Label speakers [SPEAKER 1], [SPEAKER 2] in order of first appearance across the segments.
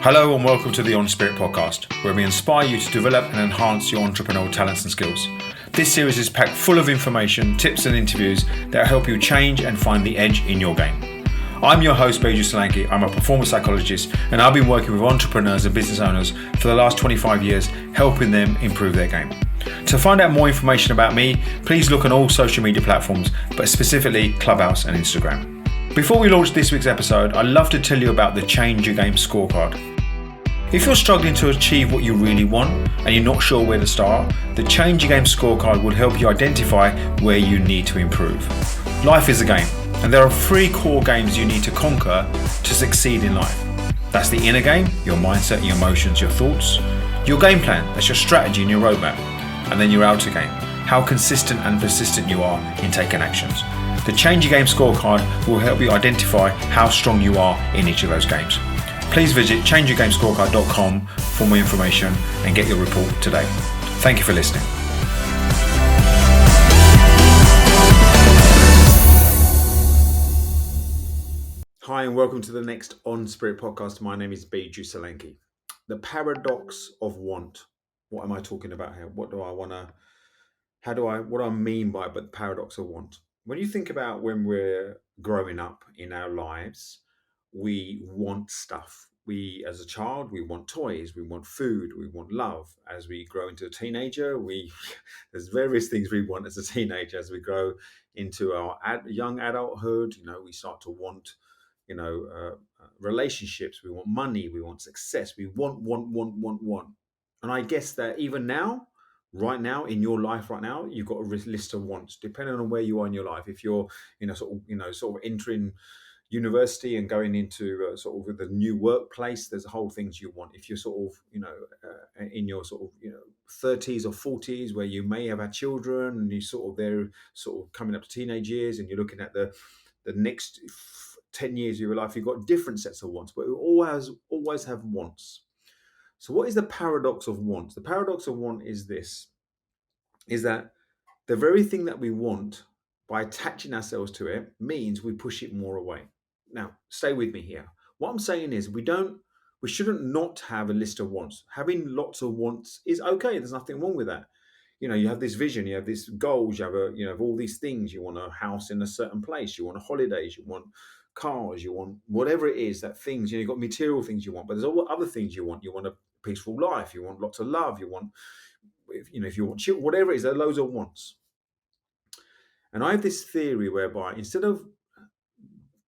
[SPEAKER 1] Hello and welcome to the EnSpirit podcast, where we inspire you to develop and enhance your entrepreneurial talents and skills. This series is packed full of information, tips and interviews that help you change and find the edge in your game. I'm your host, Beju Solanki. I'm a performance psychologist and I've been working with entrepreneurs and business owners for the last 25 years, helping them improve their game. To find out more information about me, please look on all social media platforms, but specifically Clubhouse and Instagram. Before we launch this week's episode, I'd love to tell you about the Change Your Game Scorecard. If you're struggling to achieve what you really want and you're not sure where to start, the Change Your Game Scorecard will help you identify where you need to improve. Life is a game, and there are 3 core games you need to conquer to succeed in life. That's the inner game, your mindset, your emotions, your thoughts. Your game plan, that's your strategy and your roadmap. And then your outer game, how consistent and persistent you are in taking actions. The Change Your Game Scorecard will help you identify how strong you are in each of those games. Please visit changeyourgamescorecard.com for more information and get your report today. Thank you for listening. Hi and welcome to the next EnSpirit podcast. My name is Beju Solanki. The paradox of want. What am I talking about here? What do I mean by the paradox of want? When you think about when we're growing up in our lives, we want stuff. As a child, we want toys, we want food, we want love. As we grow into a teenager, there's various things we want as a teenager. As we grow into our young adulthood, we start to want, relationships. We want money, we want success. We want. And I guess that even now, right now in your life right now, you've got a list of wants depending on where you are in your life. If you're sort of entering university and going into sort of the new workplace, there's a whole things you want. If you're sort of in your sort of 30s or 40s, where you may have had children and you they're sort of coming up to teenage years and you're looking at the next 10 years of your life, you've got different sets of wants, but we always have wants. So what is the paradox of want? The paradox of want is that the very thing that we want, by attaching ourselves to it, means we push it more away. Now, stay with me here. What I'm saying is we shouldn't not have a list of wants. Having lots of wants is okay. There's nothing wrong with that. You have this vision, you have these goals, you have all these things. You want a house in a certain place, you want holidays, you want cars, you want whatever it is, that things, you've got material things you want, but there's all other things you want. You want a peaceful life, you want lots of love, you want, if you want children, whatever it is, there are loads of wants. And I have this theory whereby instead of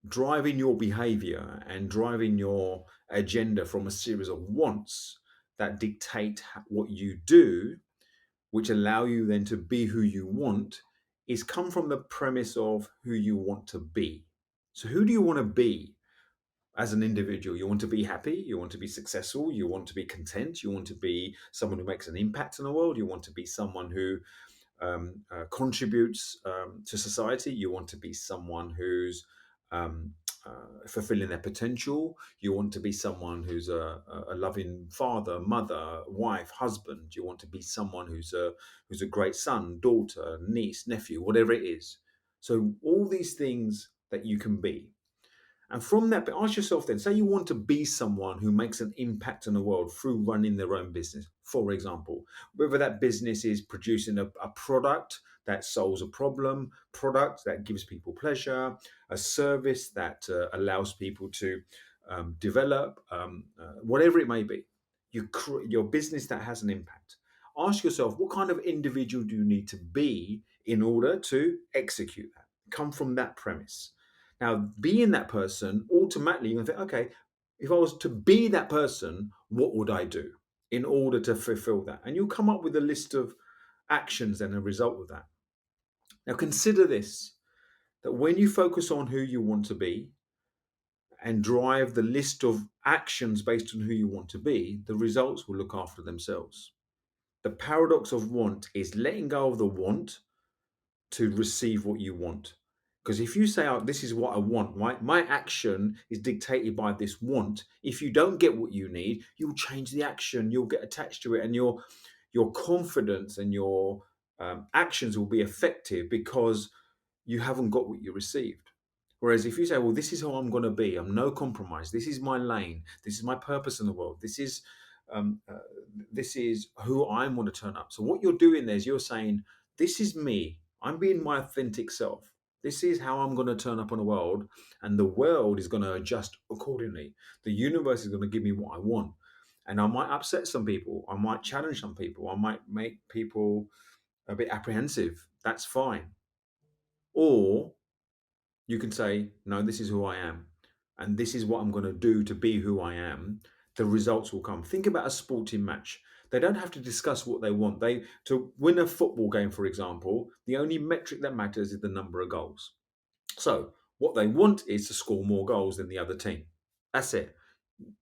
[SPEAKER 1] driving your behavior and driving your agenda from a series of wants that dictate what you do, which allow you then to be who you want, is come from the premise of who you want to be. So who do you want to be as an individual? You want to be happy, you want to be successful, you want to be content, you want to be someone who makes an impact in the world, you want to be someone who contributes to society, you want to be someone who's fulfilling their potential, you want to be someone who's a loving father, mother, wife, husband, you want to be someone who's a great son, daughter, niece, nephew, whatever it is. So all these things that you can be. And from that, but ask yourself then, say you want to be someone who makes an impact in the world through running their own business, for example, whether that business is producing a product that solves a problem, product that gives people pleasure, a service that allows people to develop, whatever it may be, your business that has an impact. Ask yourself, what kind of individual do you need to be in order to execute that? Come from that premise. Now, being that person, automatically you're going to think, okay, if I was to be that person, what would I do in order to fulfill that? And you'll come up with a list of actions and a result of that. Now, consider this, that when you focus on who you want to be and drive the list of actions based on who you want to be, the results will look after themselves. The paradox of want is letting go of the want to receive what you want. Because if you say, oh, this is what I want, my action is dictated by this want. If you don't get what you need, you'll change the action, you'll get attached to it, and your confidence and your actions will be effective because you haven't got what you received. Whereas if you say, well, this is who I'm going to be, I'm no compromise. This is my lane. This is my purpose in the world. Um, uh, this is who I want to turn up. So what you're doing there is you're saying, this is me. I'm being my authentic self. This is how I'm going to turn up on the world, and the world is going to adjust accordingly. The universe is going to give me what I want. And I might upset some people. I might challenge some people. I might make people a bit apprehensive. That's fine. Or you can say, no, this is who I am. And this is what I'm going to do to be who I am. The results will come. Think about a sporting match. They don't have to discuss what they want. To win a football game, for example, the only metric that matters is the number of goals. So what they want is to score more goals than the other team. That's it.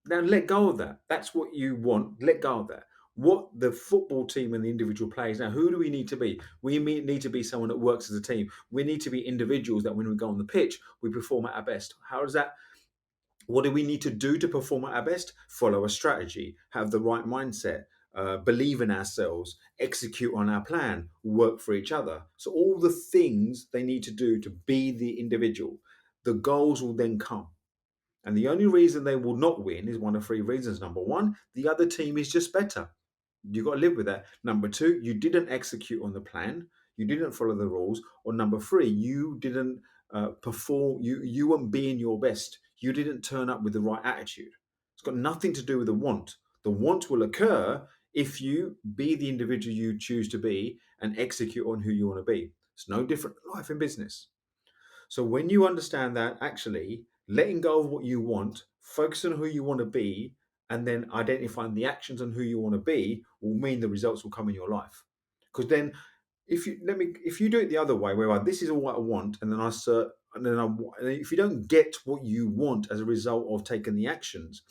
[SPEAKER 1] Now let go of that. That's what you want. Let go of that. What the football team and the individual players, now who do we need to be? We need to be someone that works as a team. We need to be individuals that when we go on the pitch, we perform at our best. How does that? What do we need to do to perform at our best? Follow a strategy, have the right mindset, believe in ourselves, execute on our plan, work for each other. So all the things they need to do to be the individual, the goals will then come. And the only reason they will not win is one of three reasons. Number one, the other team is just better. You've got to live with that. Number two, you didn't execute on the plan. You didn't follow the rules. Or number three, you didn't perform. You weren't being your best. You didn't turn up with the right attitude. It's got nothing to do with the want. The want will occur if you be the individual you choose to be and execute on who you want to be. It's no different than life in business. So when you understand that, actually letting go of what you want, focus on who you want to be, and then identifying the actions on who you want to be will mean the results will come in your life. Because then, if you do it the other way, where this is all what I want, and then if you don't get what you want as a result of taking the actions,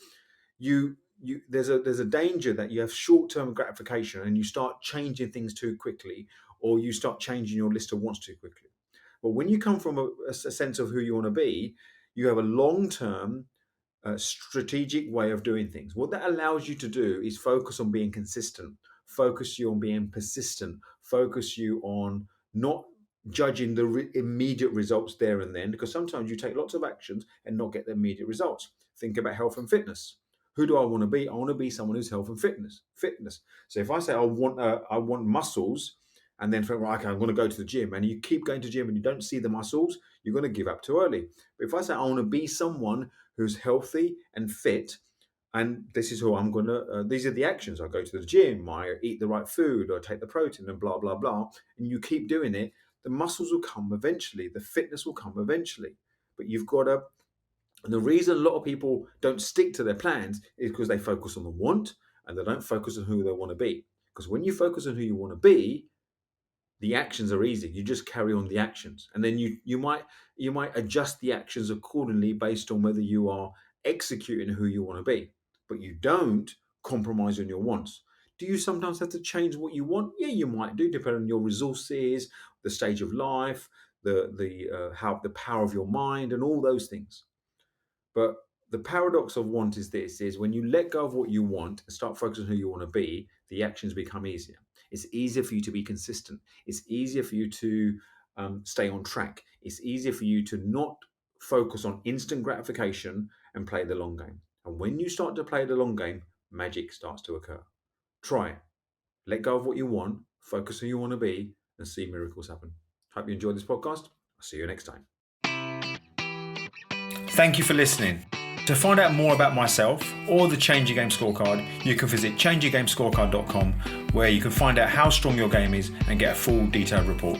[SPEAKER 1] there's a danger that you have short-term gratification and you start changing things too quickly, or you start changing your list of wants too quickly. But when you come from a sense of who you want to be, you have a long-term strategic way of doing things. What that allows you to do is focus on being consistent, focus you on being persistent, focus you on not judging the immediate results there and then, because sometimes you take lots of actions and not get the immediate results. Think about health and fitness. Who do I want to be? I want to be someone who's health and fitness. So if I say I want muscles, and then think, right, okay, I'm going to go to the gym, and you keep going to the gym and you don't see the muscles, you're going to give up too early. But if I say I want to be someone who's healthy and fit, and this is who I'm going to, these are the actions. I go to the gym, I eat the right food, or take the protein, and blah, blah, blah. And you keep doing it, the muscles will come eventually, the fitness will come eventually. But you've got to, and the reason a lot of people don't stick to their plans is because they focus on the want and they don't focus on who they want to be. Because when you focus on who you want to be, the actions are easy. You just carry on the actions, and then you might adjust the actions accordingly based on whether you are executing who you want to be. But you don't compromise on your wants. Do you sometimes have to change what you want? Yeah, you might do, depending on your resources, the stage of life, the power of your mind, and all those things. But the paradox of want is when you let go of what you want and start focusing on who you want to be, the actions become easier. It's easier for you to be consistent. It's easier for you to stay on track. It's easier for you to not focus on instant gratification and play the long game. And when you start to play the long game, magic starts to occur. Try it. Let go of what you want, focus on who you want to be, and see miracles happen. Hope you enjoyed this podcast. I'll see you next time. Thank you for listening. To find out more about myself or the Change Your Game Scorecard, you can visit changeyourgamescorecard.com, where you can find out how strong your game is and get a full detailed report.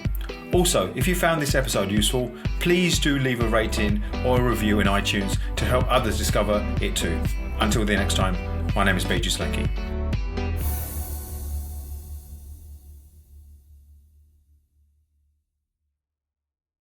[SPEAKER 1] Also, if you found this episode useful, please do leave a rating or a review in iTunes to help others discover it too. Until the next time, my name is Beju Slanky.